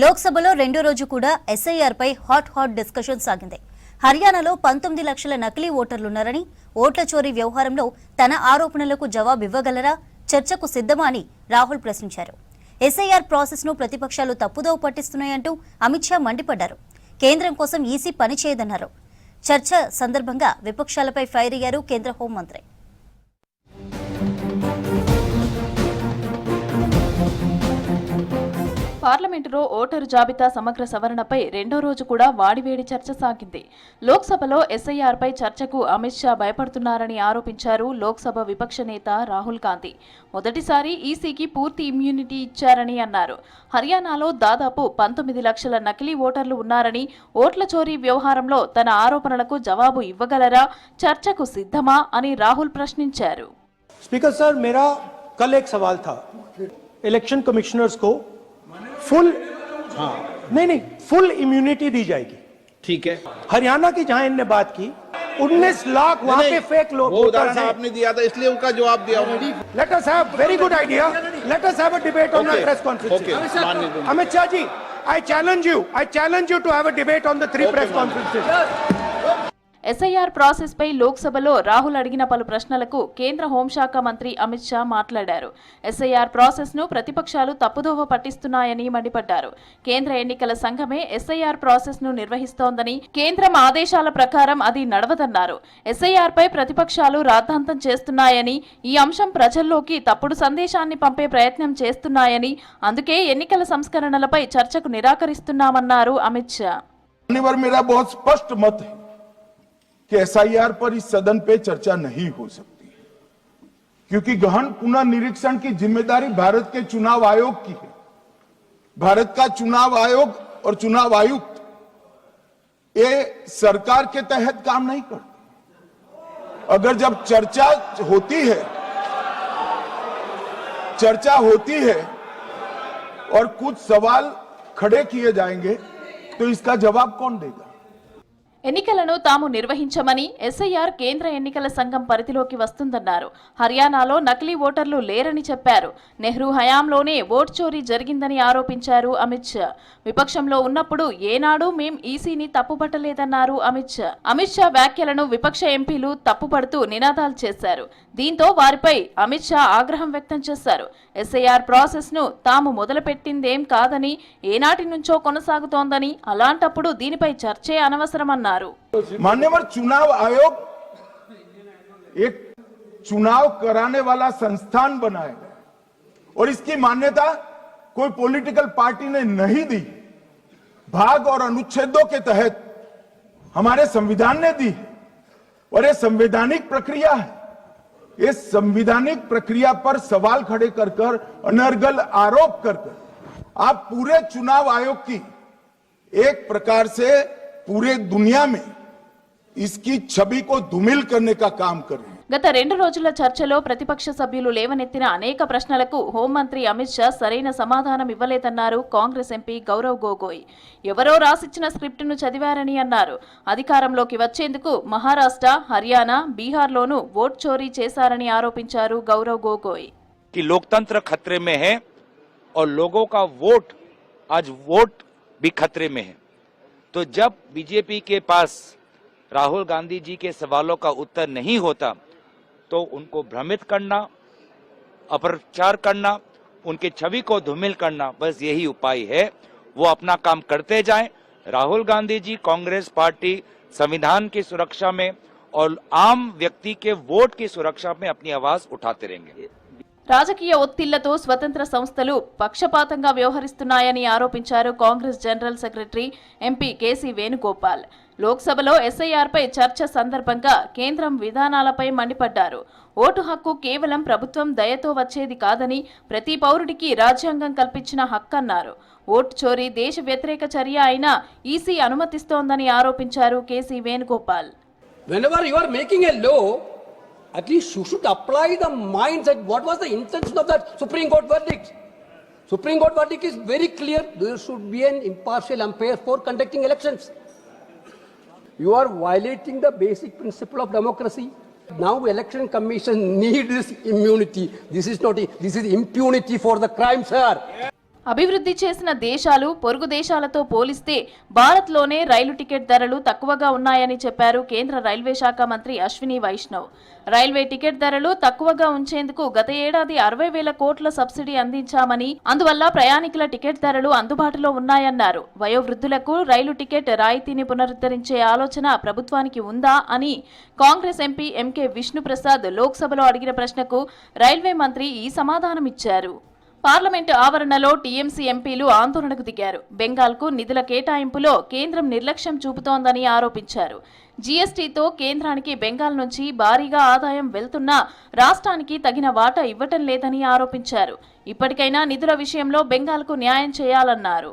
లోక్సభలో రెండో రోజు కూడా ఎస్ఐఆర్ పై హాట్ డిస్కషన్ సాగింది. హర్యానాలో 19 లక్షల నకిలీ ఓటర్లున్నారని, ఓట్ల చోరీ వ్యవహారంలో తన ఆరోపణలకు జవాబు ఇవ్వగలరా, చర్చకు సిద్ధమా అని రాహుల్ ప్రశ్నించారు. ఎస్ఐఆర్ ప్రాసెస్ ను ప్రతిపక్షాలు తప్పుదోవ పట్టిస్తున్నాయంటూ అమిత్ షా మండిపడ్డారు. కేంద్రం కోసం ఈసీ పనిచేయదన్నారు. చర్చ సందర్భంగా విపక్షాలపై ఫైర్ అయ్యారు కేంద్ర హోంమంత్రి. పార్లమెంటులో ఓటరు జాబితా సమగ్ర సవరణపై రెండో రోజు కూడా వాడివేడి చర్చ సాగింది. లోక్సభలో ఎస్ఐఆర్ పై చర్చకు అమిత్ షా భయపడుతున్నారని ఆరోపించారు లోక్సభ విపక్ష నేత రాహుల్ గాంధీ. మొదటిసారి ఈసీకి పూర్తి ఇమ్యూనిటీ ఇచ్చారని అన్నారు. హర్యానాలో దాదాపు 19 లక్షల నకిలీ ఓటర్లు ఉన్నారని, ఓట్ల చోరీ వ్యవహారంలో తన ఆరోపణలకు జవాబు ఇవ్వగలరా, చర్చకు సిద్ధమా అని రాహుల్ ప్రశ్నించారు. స్పీకర్ సార్, मेरा कल एक सवाल था. इलेक्शन कमिश्नर्स को फुल नहीं फुल इम्यूनिटी दी जाएगी. ठीक है. हरियाणा की जहां इनने बात की 19 लाख वहां के फेक लोग उदाहरण आपने दिया था, इसलिए उनका जवाब दिया. Let us have very good idea. Let us have a debate on the press conference. Amit Shah ji, I challenge you to have a debate on the 3 press conferences. SIR process పై లోక్సభలో రాహుల్ అడిగిన పలు ప్రశ్నలకు కేంద్ర హోంశాఖ మంత్రి అమిత్ షా మాట్లాడారు. ఎస్ఐఆర్ ప్రాసెస్ ను ప్రతిపక్షాలు తప్పుదోవ పట్టిస్తున్నాయని మండిపడ్డారు. కేంద్ర ఎన్నికల సంఘమే ఎస్ఐఆర్ ప్రాసెస్ ను నిర్వహిస్తోందని, కేంద్రం ఆదేశాల ప్రకారం అది నడవదన్నారు. ఎస్ఐఆర్ పై ప్రతిపక్షాలు రాద్ధాంతం చేస్తున్నాయని, ఈ అంశం ప్రజల్లోకి తప్పుడు సందేశాన్ని పంపే ప్రయత్నం చేస్తున్నాయని, అందుకే ఎన్నికల సంస్కరణలపై చర్చకు నిరాకరిస్తున్నామన్నారు అమిత్ షా. कि एसआईआर पर इस सदन पे चर्चा नहीं हो सकती, क्योंकि गहन पुनर्निरीक्षण की जिम्मेदारी भारत के चुनाव आयोग की है. भारत का चुनाव आयोग और चुनाव आयुक्त ये सरकार के तहत काम नहीं करते. अगर जब चर्चा होती है और कुछ सवाल खड़े किए जाएंगे तो इसका जवाब कौन देगा? ఎన్నికలను తాము నిర్వహించమని, ఎస్ఐఆర్ కేంద్ర ఎన్నికల సంఘం పరిధిలోకి వస్తుందన్నారు. హర్యానాలో నకిలీ ఓటర్లు లేరని చెప్పారు. నెహ్రూ హయాంలోనే ఓటు చోరీ జరిగిందని ఆరోపించారు అమిత్ షా. విపక్షంలో ఉన్నప్పుడు ఏనాడు మేం ఈసీని తప్పుపట్టలేదన్నారు అమిత్ షా. అమిత్ షా వ్యాఖ్యలను విపక్ష ఎంపీలు తప్పుపడుతూ నినాదాలు చేశారు. దీంతో వారిపై అమిత్ షా ఆగ్రహం వ్యక్తం చేశారు. ఎస్ఐఆర్ ప్రాసెస్ ను తాము మొదలుపెట్టిందేం కాదని, ఏనాటి నుంచో కొనసాగుతోందని, అలాంటప్పుడు దీనిపై చర్చే అనవసరమన్నారు. मान्यवर, चुनाव आयोग एक चुनाव कराने वाला संस्थान बनाया गया और इसकी मान्यता कोई पॉलिटिकल पार्टी ने नहीं दी. भाग और अनुच्छेदों के तहत हमारे संविधान ने दी और ये संवैधानिक प्रक्रिया है. इस संवैधानिक प्रक्रिया पर सवाल खड़े कर अनर्गल आरोप कर आप पूरे चुनाव आयोग की एक प्रकार से पूरे दुनिया में इसकी छवि को धूमिल करने का काम कर रहे हैं. గత 2 రోజుల చర్చలో ప్రతిపక్ష సభ్యులు లేవనెత్తిన అనేక ప్రశ్నలకు హోంమంత్రి అమిత్ షా సరైన సమాధానం ఇవ్వలేదన్నారు కాంగ్రెస్ ఎంపీ గౌరవ్ గొగోయ్. ఎవరో రాసిచ్చిన స్క్రిప్టును చదివారని అన్నారు. అధికారంలోకి వచ్చేందుకు మహారాష్ట్ర, హర్యానా, బీహార్లోనూ ఓట్ చోరీ చేశారని ఆరోపించారు గౌరవ్ గొగోయ్. कि लोकतंत्र खतरे में है और लोगों का आज वोट भी खतरे में है. तो जब बीजेपी के पास राहुल गांधी जी के सवालों का उत्तर नहीं होता तो उनको भ्रमित करना, अपप्रचार करना, उनके छवि को धूमिल करना, बस यही उपाय है. वो अपना काम करते जाएं. राहुल गांधी जी कांग्रेस पार्टी संविधान की सुरक्षा में और आम व्यक्ति के वोट की सुरक्षा में अपनी आवाज उठाते रहेंगे. రాజకీయ ఒత్తిళ్లతో స్వతంత్ర సంస్థలు పక్షపాతంగా వ్యవహరిస్తున్నాయని ఆరోపించారు Congress general secretary MP KC Venugopal. లోక్సభలో ఎస్ఐఆర్ పై చర్చ సందర్భంగా కేంద్రం విధానాలపై మండిపడ్డారు. ఓటు హక్కు కేవలం ప్రభుత్వం దయతో వచ్చేది కాదని, ప్రతి పౌరుడికి రాజ్యాంగం కల్పించిన హక్కన్నారు. ఓటు చోరీ దేశ వ్యతిరేక చర్య అయినా ఈసీ అనుమతిస్తోందని ఆరోపించారు KC Venugopal. Whenever you are making a law, at least you should apply the mindset. What was the intention of that Supreme Court verdict? Supreme Court verdict is very clear. There should be an impartial umpire for conducting elections. You are violating the basic principle of democracy. Now election commission need this immunity. This is impunity for the crime, sir. అభివృద్ధి చేసిన దేశాలు పొరుగు దేశాలతో పోలిస్తే భారత్లోనే రైలు ticket ధరలు తక్కువగా ఉన్నాయని చెప్పారు కేంద్ర రైల్వే శాఖ మంత్రి అశ్విని వైష్ణవ్. రైల్వే టికెట్ ధరలు తక్కువగా ఉంచేందుకు గత ఏడాది 60,000 కోట్ల సబ్సిడీ అందించామని, అందువల్ల ప్రయాణికుల టికెట్ ధరలు అందుబాటులో ఉన్నాయన్నారు. వయోవృద్ధులకు రైలు టికెట్ రాయితీని పునరుద్ధరించే ఆలోచన ప్రభుత్వానికి ఉందా అని కాంగ్రెస్ ఎంపీ ఎంకే విష్ణుప్రసాద్ లోక్సభలో అడిగిన ప్రశ్నకు రైల్వే మంత్రి ఈ సమాధానమిచ్చారు. పార్లమెంటు ఆవరణలో టీఎంసీ ఎంపీలు ఆందోళనకు దిగారు. బెంగాల్కు నిధుల కేటాయింపులో కేంద్రం నిర్లక్ష్యం చూపుతోందని ఆరోపించారు. జీఎస్టీతో కేంద్రానికి బెంగాల్ నుంచి భారీగా ఆదాయం వెళ్తున్నా రాష్ట్రానికి తగిన వాటా ఇవ్వటం లేదని ఆరోపించారు. ఇప్పటికైనా నిధుల విషయంలో బెంగాల్కు న్యాయం చేయాలన్నారు.